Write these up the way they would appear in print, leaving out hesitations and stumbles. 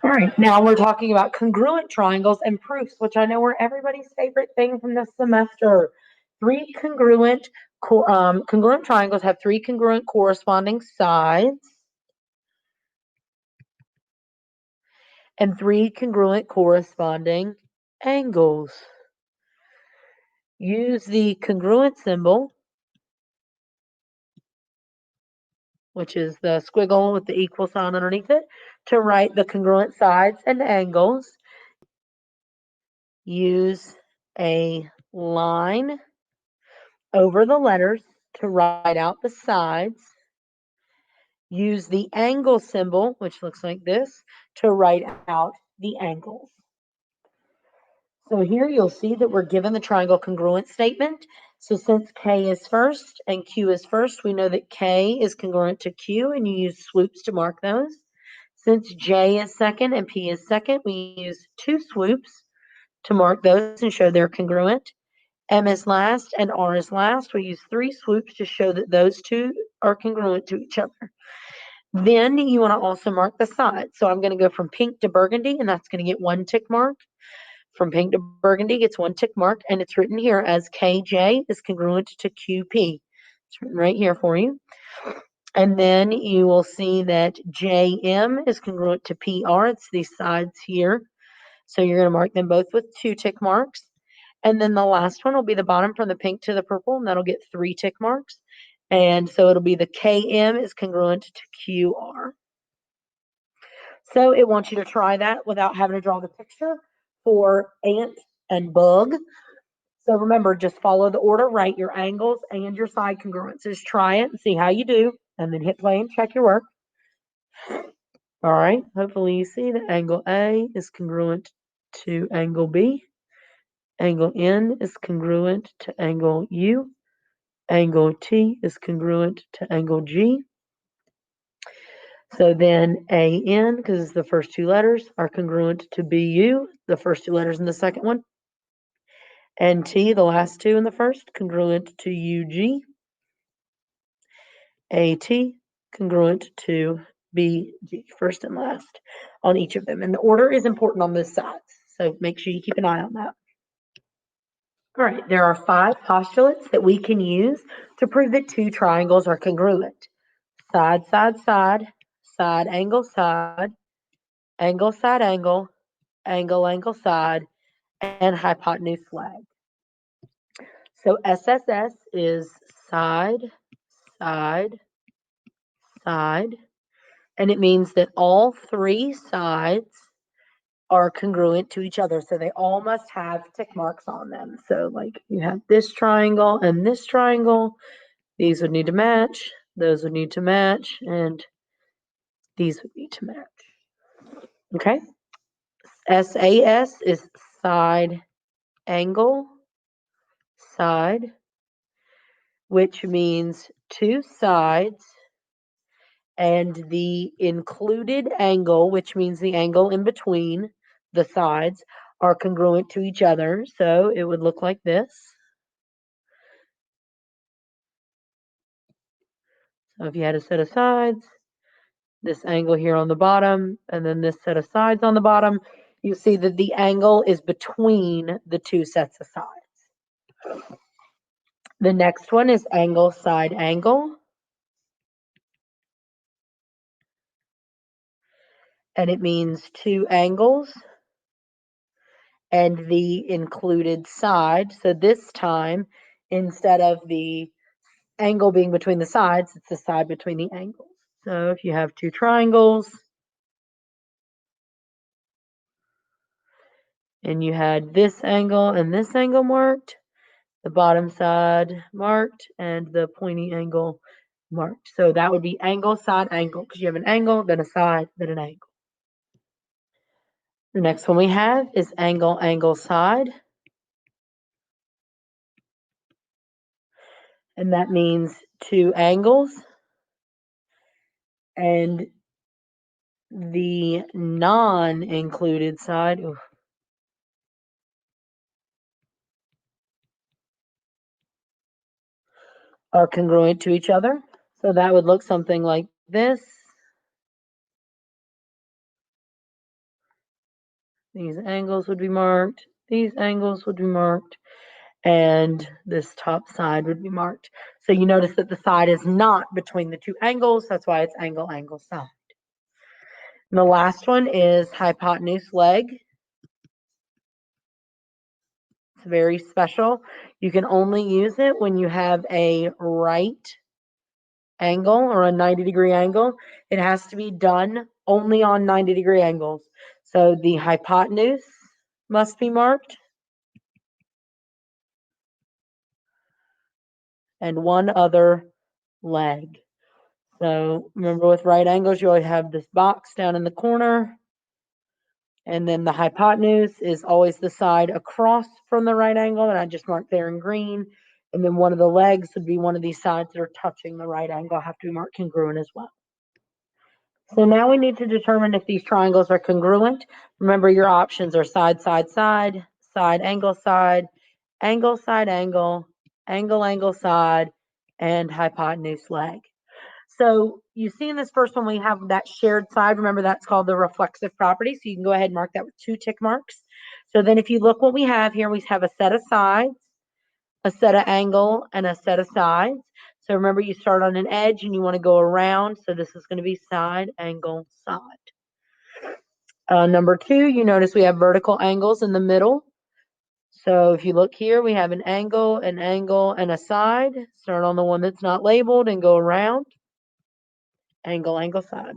All right, now we're talking about congruent triangles and proofs, which I know were everybody's favorite thing from this semester. Three congruent triangles have three congruent corresponding sides and three congruent corresponding angles. Use the congruent symbol, which is the squiggle with the equal sign underneath it, to write the congruent sides and angles. Use a line over the letters to write out the sides. Use the angle symbol, which looks like this, to write out the angles. So here you'll see that we're given the triangle congruent statement. So since K is first and Q is first, we know that K is congruent to Q, and you use swoops to mark those. Since J is second and P is second, we use two swoops to mark those and show they're congruent. M is last and R is last. We use three swoops to show that those two are congruent to each other. Then you want to also mark the sides. So I'm going to go from pink to burgundy, and that's going to get one tick mark. From pink to burgundy gets one tick mark, and it's written here as KJ is congruent to QP. It's written right here for you. And then you will see that JM is congruent to PR. It's these sides here. So you're going to mark them both with two tick marks. And then the last one will be the bottom from the pink to the purple, and that'll get three tick marks. And so it'll be the KM is congruent to QR. So it wants you to try that without having to draw the picture for ant and bug. So remember, just follow the order, write your angles and your side congruences. Try it and see how you do, and then hit play and check your work. All right, hopefully you see that angle A is congruent to angle B. Angle N is congruent to angle U. Angle T is congruent to angle G. So then AN, because it's the first two letters, are congruent to BU, the first two letters in the second one. And T, the last two in the first, congruent to UG. AT, congruent to BG, first and last on each of them. And the order is important on this side, so make sure you keep an eye on that. All right, there are 5 postulates that we can use to prove that two triangles are congruent. Side, side, side, side, angle, side, angle, side, angle, angle, angle, side, and hypotenuse flag. So SSS is side, side, side, and it means that all 3 sides are congruent to each other. So they all must have tick marks on them. So like you have this triangle and this triangle, these would need to match, those would need to match, and these would need to match. Okay? SAS is side, angle, side, which means 2 sides and the included angle, which means the angle in between the sides, are congruent to each other. So it would look like this. So if you had a set of sides, this angle here on the bottom, and then this set of sides on the bottom, you see that the angle is between the 2 sets of sides. The next one is angle, side, angle. And it means 2 angles and the included side. So this time, instead of the angle being between the sides, it's the side between the angles. So if you have 2 triangles and you had this angle and this angle marked, the bottom side marked, and the pointy angle marked. So that would be angle, side, angle, because you have an angle, then a side, then an angle. The next one we have is angle, angle, side. And that means 2 angles. And the non-included side are congruent to each other. So that would look something like this. These angles would be marked. These angles would be marked. And this top side would be marked. So you notice that the side is not between the two angles. That's why it's angle, angle, side. And the last one is hypotenuse leg. It's very special. You can only use it when you have a right angle or a 90-degree angle. It has to be done only on 90-degree angles. So the hypotenuse must be marked. And one other leg. So remember, with right angles, you always have this box down in the corner. And then the hypotenuse is always the side across from the right angle, and I just marked there in green. And then one of the legs would be one of these sides that are touching the right angle, have to be marked congruent as well. So now we need to determine if these triangles are congruent. Remember, your options are side, side, side, side, angle, side, angle, side, angle, angle, angle, side, and hypotenuse leg. So you see in this first one, we have that shared side. Remember, that's called the reflexive property. So you can go ahead and mark that with 2 tick marks. So then if you look what we have here, we have a set of sides, a set of angle, and a set of sides. So remember, you start on an edge and you want to go around. So this is going to be side, angle, side. Number 2, you notice we have vertical angles in the middle. So if you look here, we have an angle, and a side. Start on the one that's not labeled and go around. Angle, angle, side.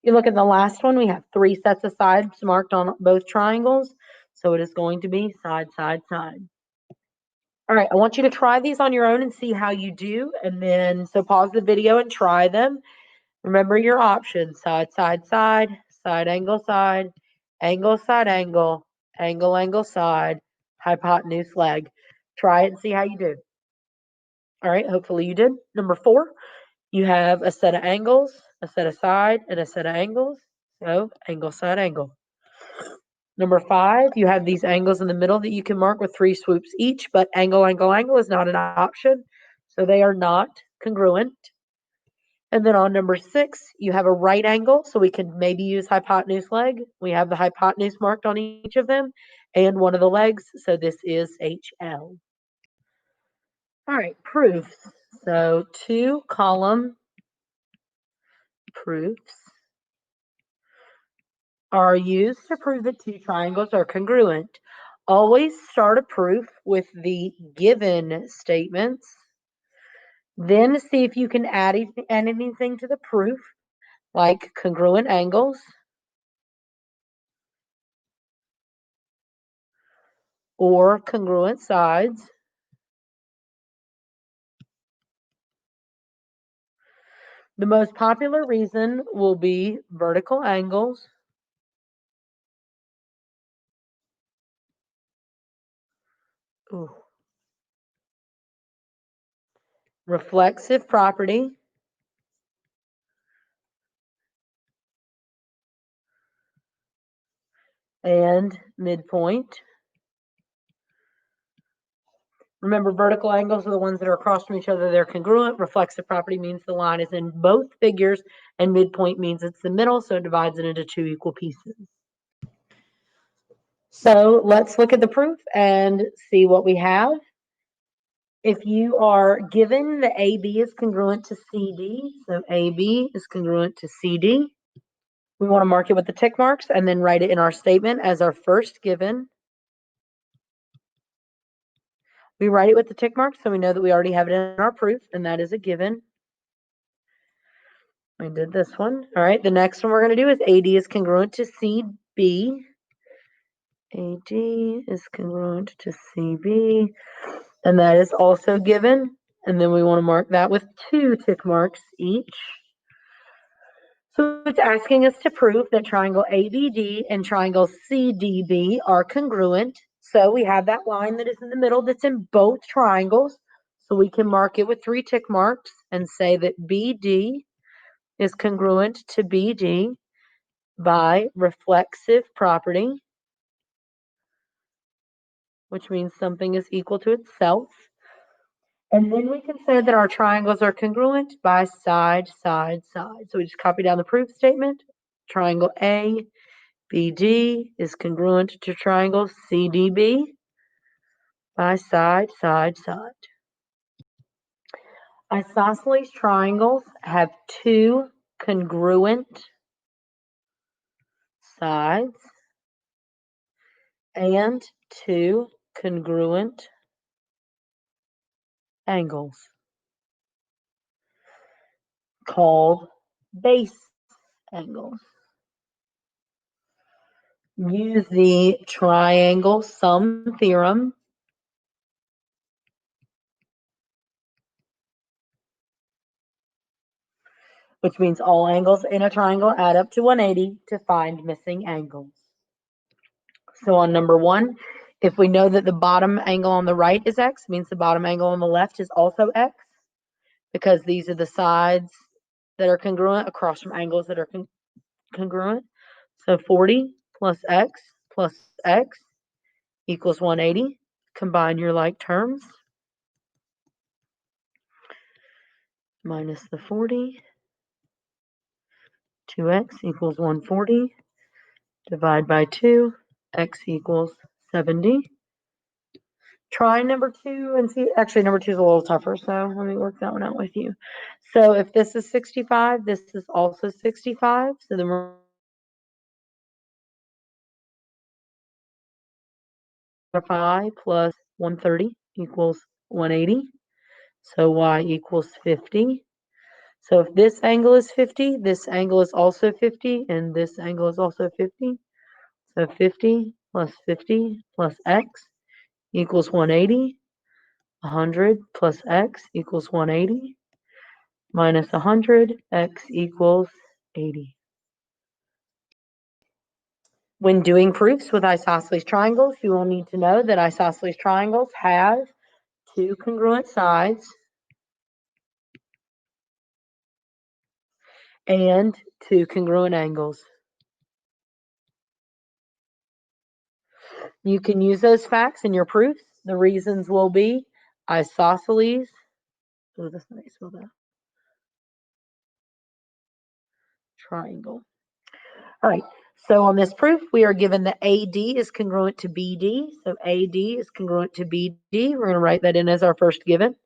You look at the last one, we have 3 sets of sides marked on both triangles. So it is going to be side, side, side. All right, I want you to try these on your own and see how you do. And then, so pause the video and try them. Remember your options: side, side, side, side, angle, side, angle, side, angle, angle, angle, side, hypotenuse leg. Try it and see how you do. All right, hopefully you did. Number 4, you have a set of angles, a set of side, and a set of angles. So angle, side, angle. Number 5, you have these angles in the middle that you can mark with 3 swoops each, but angle, angle, angle is not an option. So they are not congruent. And then on number 6, you have a right angle, so we can maybe use hypotenuse leg. We have the hypotenuse marked on each of them and one of the legs, so this is HL. All right, proofs. So 2-column proofs are used to prove that 2 triangles are congruent. Always start a proof with the given statements. Then see if you can add anything to the proof, like congruent angles or congruent sides. The most popular reason will be vertical angles reflexive property, and midpoint. Remember, vertical angles are the ones that are across from each other. They're congruent. Reflexive property means the line is in both figures, and midpoint means it's the middle, so it divides it into 2 equal pieces. So let's look at the proof and see what we have. If you are given the AB is congruent to CD, so AB is congruent to CD, we want to mark it with the tick marks and then write it in our statement as our first given. We write it with the tick marks so we know that we already have it in our proof, and that is a given. We did this one. All right, the next one we're going to do is AD is congruent to CB. AD is congruent to CB, and that is also given. And then we want to mark that with 2 tick marks each. So it's asking us to prove that triangle ABD and triangle CDB are congruent. So we have that line that is in the middle that's in both triangles. So we can mark it with 3 tick marks and say that BD is congruent to BD by reflexive property, which means something is equal to itself. And then we can say that our triangles are congruent by side, side, side. So we just copy down the proof statement. Triangle A, BD is congruent to triangle CDB by side, side, side. Isosceles triangles have two congruent sides and two congruent angles called base angles. Use the triangle sum theorem which means all angles in a triangle add up to 180 to find missing angles. So on number 1, if we know that the bottom angle on the right is x, means the bottom angle on the left is also x, because these are the sides that are congruent across from angles that are congruent. So 40 plus x equals 180. Combine your like terms. Minus the 40. 2x equals 140. Divide by 2. X equals 70. Try number 2 and see. Actually, number 2 is a little tougher, so let me work that one out with you. So if this is 65, this is also 65. So then we're 5 plus 130 equals 180. So y equals 50. So if this angle is 50, this angle is also 50, and this angle is also 50. So 50 plus x equals 180. 100 plus x equals 180. Minus 100, x equals 80. When doing proofs with isosceles triangles, you will need to know that isosceles triangles have two congruent sides and two congruent angles. You can use those facts in your proofs. The reasons will be isosceles. Oh, that's nice. Spell that. Triangle. All right. So on this proof, we are given that AD is congruent to BD. So AD is congruent to BD. We're going to write that in as our first given.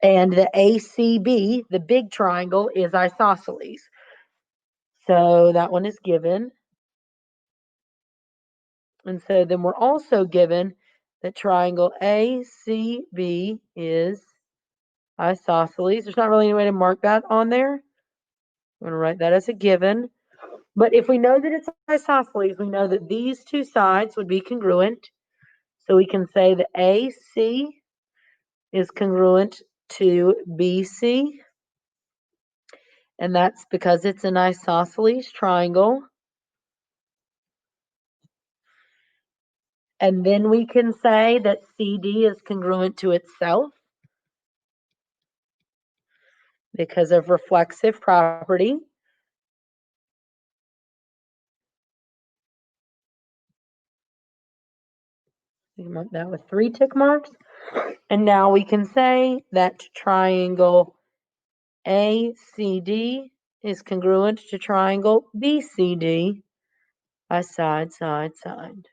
And the ACB, the big triangle, is isosceles. So that one is given. And so then we're also given that triangle ACB is isosceles. There's not really any way to mark that on there. I'm going to write that as a given. But if we know that it's isosceles, we know that these two sides would be congruent. So we can say that AC is congruent to BC. And that's because it's an isosceles triangle. And then we can say that CD is congruent to itself because of reflexive property. We mark that with 3 tick marks. And now we can say that triangle ACD is congruent to triangle BCD by side, side, side.